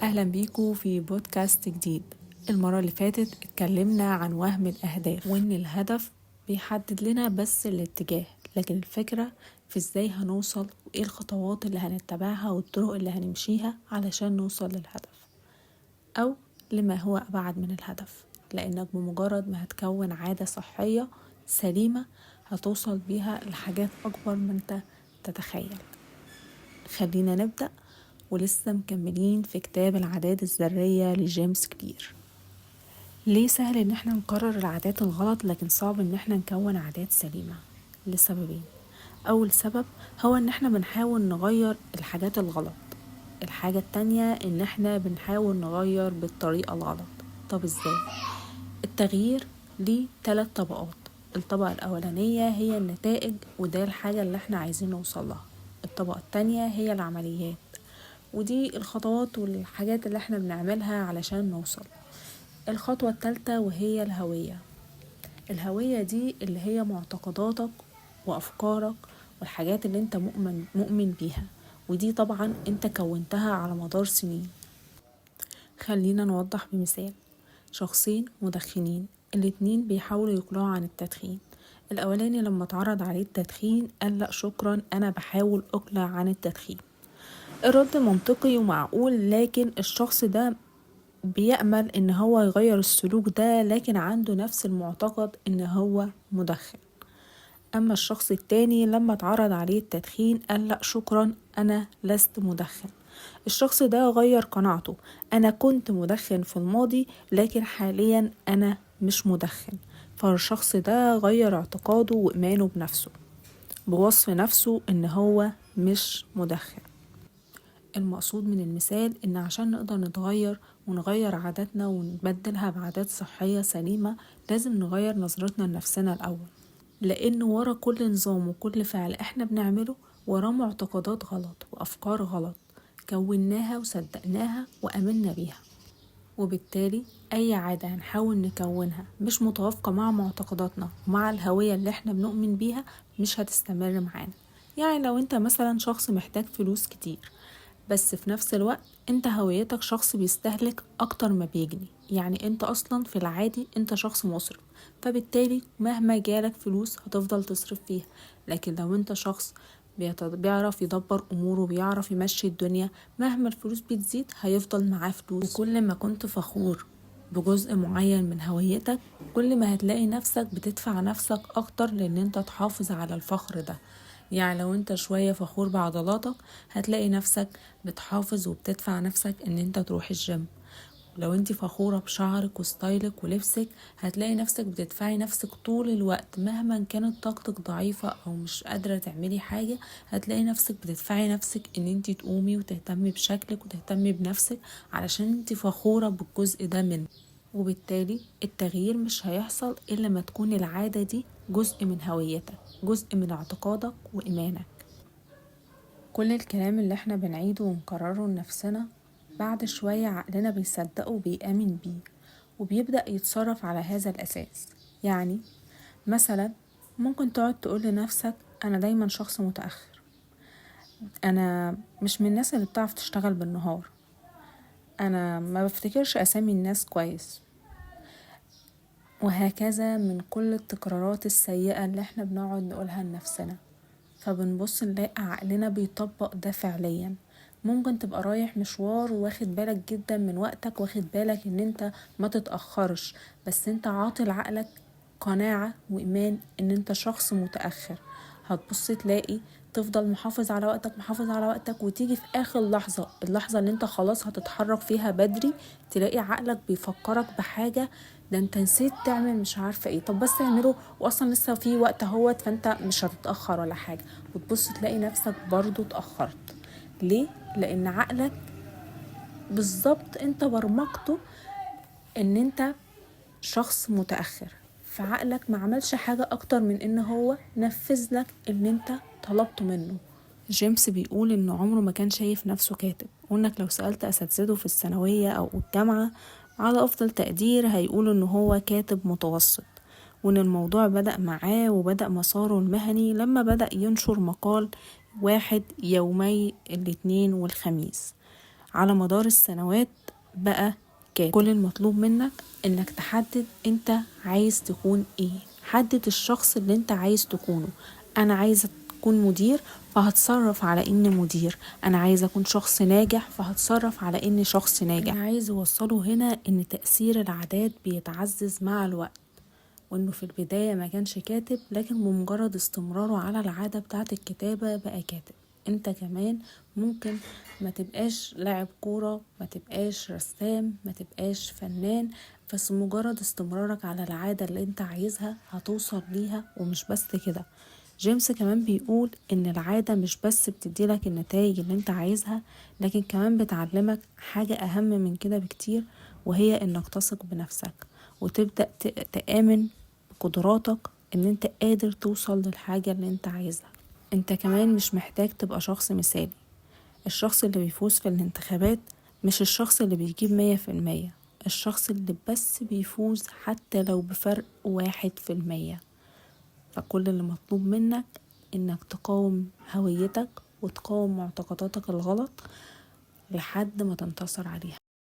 أهلا بيكم في بودكاست جديد. المرة اللي فاتت اتكلمنا عن وهم الأهداف وإن الهدف بيحدد لنا بس الاتجاه، لكن الفكرة في إزاي هنوصل وإيه الخطوات اللي هنتبعها والطرق اللي هنمشيها علشان نوصل للهدف أو لما هو أبعد من الهدف، لأنك بمجرد ما هتكون عادة صحية سليمة هتوصل بيها لحاجات أكبر من انت تتخيل. خلينا نبدأ، ولسه مكملين في كتاب العادات الذرية لجيمس كلير. ليه سهل ان احنا نقرر العادات الغلط لكن صعب ان احنا نكون عادات سليمة؟ لسببين. اول سبب هو ان احنا بنحاول نغير الحاجات الغلط، الحاجة التانية ان احنا بنحاول نغير بالطريقة الغلط. طب ازاي؟ التغيير ليه 3 طبقات. الطبقة الأولانية هي النتائج، وده الحاجة اللي احنا عايزين نوصل لها. الطبقة التانية هي العمليات، ودي الخطوات والحاجات اللي احنا بنعملها علشان نوصل. الخطوة الثالثة وهي الهوية. الهوية دي اللي هي معتقداتك وأفكارك والحاجات اللي انت مؤمن بيها، ودي طبعا انت كونتها على مدار سنين. خلينا نوضح بمثال. شخصين مدخنين، الاتنين بيحاولوا يقلعوا عن التدخين. الأولاني لما اتعرض عليه التدخين قال لا شكرا، أنا بحاول أقلع عن التدخين. الرد منطقي ومعقول، لكن الشخص ده بيأمل ان هو يغير السلوك ده، لكن عنده نفس المعتقد ان هو مدخن. اما الشخص التاني لما اتعرض عليه التدخين قال لا شكرا، انا لست مدخن. الشخص ده غير قناعته، انا كنت مدخن في الماضي لكن حاليا انا مش مدخن. فالشخص ده غير اعتقاده وإيمانه بنفسه بوصف نفسه ان هو مش مدخن. المقصود من المثال إن عشان نقدر نتغير ونغير عاداتنا ونبدلها بعادات صحية سليمة لازم نغير نظرتنا لنفسنا الأول، لأن ورا كل نظام وكل فعل احنا بنعمله وراه معتقدات غلط وأفكار غلط كوناها وصدقناها وأمنا بيها، وبالتالي أي عادة هنحاول نكونها مش متوافقة مع معتقداتنا ومع الهوية اللي احنا بنؤمن بيها مش هتستمر معانا. يعني لو انت مثلا شخص محتاج فلوس كتير، بس في نفس الوقت انت هويتك شخص بيستهلك اكتر ما بيجني، يعني انت اصلا في العادي انت شخص مصرف، فبالتالي مهما جالك فلوس هتفضل تصرف فيها. لكن لو انت شخص بيعرف يدبر اموره، بيعرف يمشي الدنيا، مهما الفلوس بتزيد هيفضل معاه فلوس. وكل ما كنت فخور بجزء معين من هويتك كل ما هتلاقي نفسك بتدفع نفسك اكتر لان انت تحافظ على الفخر ده. يعني لو انت شوية فخور بعضلاتك هتلاقي نفسك بتحافظ وبتدفع نفسك ان انت تروح الجيم. لو انت فخورة بشعرك وستايلك ولبسك هتلاقي نفسك بتدفعي نفسك طول الوقت، مهما كانت طاقتك ضعيفة او مش قادرة تعملي حاجة هتلاقي نفسك بتدفعي نفسك ان انت تقومي وتهتمي بشكلك وتهتمي بنفسك علشان انت فخورة بالجزء ده منك. وبالتالي التغيير مش هيحصل إلا ما تكون العادة دي جزء من هويتك، جزء من اعتقادك وإيمانك. كل الكلام اللي احنا بنعيده ونكرره لنفسنا بعد شوية عقلنا بيصدقه وبيأمن بيه وبيبدأ يتصرف على هذا الأساس. يعني مثلا ممكن تقعد تقول لنفسك أنا دايما شخص متأخر، أنا مش من الناس اللي بتعرف تشتغل بالنهار، أنا ما بفتكرش أسامي الناس كويس، وهكذا من كل التكرارات السيئة اللي احنا بنقعد نقولها لنفسنا. فبنبص نلاقي عقلنا بيطبق ده فعليا. ممكن تبقى رايح مشوار واخد بالك جدا من وقتك، واخد بالك ان انت ما تتأخرش، بس انت عاطل عقلك قناعة وإيمان ان انت شخص متأخر. هتبص تلاقي تفضل محافظ على وقتك محافظ على وقتك، وتيجي في آخر لحظة، اللحظة اللي انت خلاص هتتحرك فيها بدري، تلاقي عقلك بيفكرك بحاجة ده انت نسيت تعمل مش عارفة ايه، طب بس اعمله واصلا لسه في وقت اهوت فانت مش هتتأخر ولا حاجة، وتبص تلاقي نفسك برضو اتأخرت. ليه؟ لان عقلك بالظبط انت برمجته ان انت شخص متأخر، فعقلك ما عملش حاجة اكتر من ان هو نفذ لك اللي انت طلبته منه. جيمس بيقول ان عمره ما كان شايف نفسه كاتب، وانك لو سألت اساتذته في الثانوية او الجامعة على افضل تقدير هيقولوا ان هو كاتب متوسط، وان الموضوع بدأ معاه وبدأ مساره المهني لما بدأ ينشر مقال واحد يومي الاثنين والخميس على مدار السنوات بقى كاتب. كل المطلوب منك انك تحدد انت عايز تكون ايه. حدد الشخص اللي انت عايز تكونه. انا عايزة اكون مدير فهتصرف على اني مدير. انا عايزة اكون شخص ناجح فهتصرف على اني شخص ناجح. انا عايز اوصله هنا ان تأثير العادات بيتعزز مع الوقت، وانه في البداية ما كانش كاتب، لكن بمجرد استمراره على العادة بتاعة الكتابة بقى كاتب. انت كمان ممكن ما تبقاش لاعب كورة، ما تبقاش رسام، ما تبقاش فنان، بس مجرد استمرارك على العادة اللي انت عايزها هتوصل ليها. ومش بس كده، جيمس كمان بيقول ان العادة مش بس بتديلك النتائج اللي انت عايزها، لكن كمان بتعلمك حاجة اهم من كده بكتير، وهي انك تثق بنفسك وتبدأ تآمن بقدراتك ان انت قادر توصل للحاجة اللي انت عايزها. انت كمان مش محتاج تبقى شخص مثالي. الشخص اللي بيفوز في الانتخابات مش الشخص اللي بيجيب 100%، الشخص اللي بس بيفوز حتى لو بفرق 1%. فكل اللي مطلوب منك انك تقاوم هويتك وتقاوم معتقداتك الغلط لحد ما تنتصر عليها.